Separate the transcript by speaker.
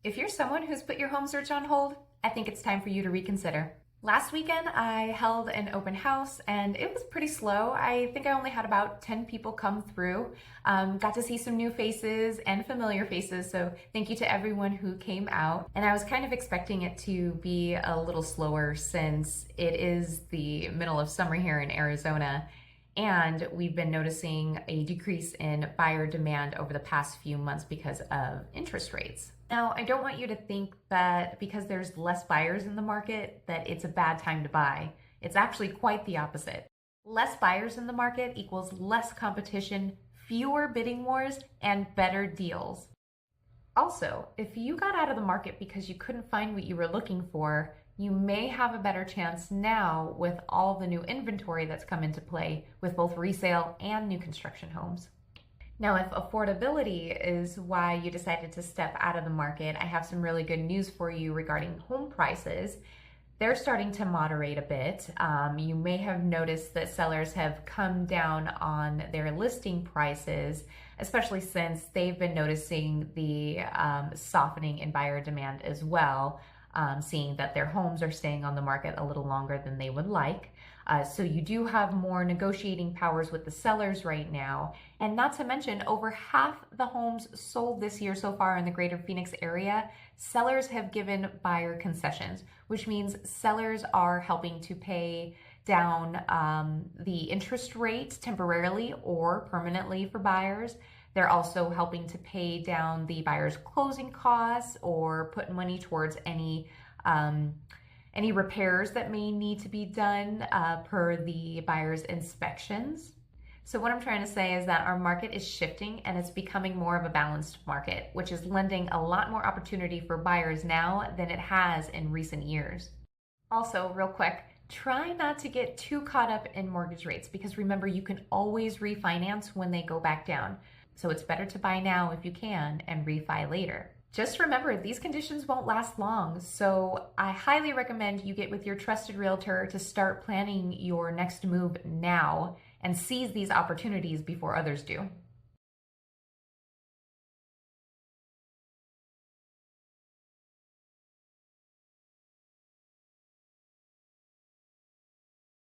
Speaker 1: If you're someone who's put your home search on hold, I think it's time for you to reconsider. Last weekend, I held an open house and it was pretty slow. I think I only had about 10 people come through. Got to see some new faces and familiar faces, so thank you to everyone who came out. And I was kind of expecting it to be a little slower since it is the middle of summer here in Arizona. And we've been noticing a decrease in buyer demand over the past few months because of interest rates. Now, I don't want you to think that because there's less buyers in the market that it's a bad time to buy. It's actually quite the opposite. Less buyers in the market equals less competition, fewer bidding wars, and better deals. Also, if you got out of the market because you couldn't find what you were looking for, you may have a better chance now with all the new inventory that's come into play with both resale and new construction homes. Now, if affordability is why you decided to step out of the market, I have some really good news for you regarding home prices. They're starting to moderate a bit. You may have noticed that sellers have come down on their listing prices, especially since they've been noticing the softening in buyer demand as well, seeing that their homes are staying on the market a little longer than they would like. So you do have more negotiating powers with the sellers right now. And not to mention, over half the homes sold this year so far in the greater Phoenix area, sellers have given buyer concessions, which means sellers are helping to pay down the interest rate temporarily or permanently for buyers. They're also helping to pay down the buyer's closing costs or put money towards any repairs that may need to be done per the buyer's inspections. So what I'm trying to say is that our market is shifting and it's becoming more of a balanced market, which is lending a lot more opportunity for buyers now than it has in recent years. Also, real quick, try not to get too caught up in mortgage rates because remember, you can always refinance when they go back down. So it's better to buy now if you can and refi later. Just remember, these conditions won't last long, so I highly recommend you get with your trusted realtor to start planning your next move now and seize these opportunities before others do.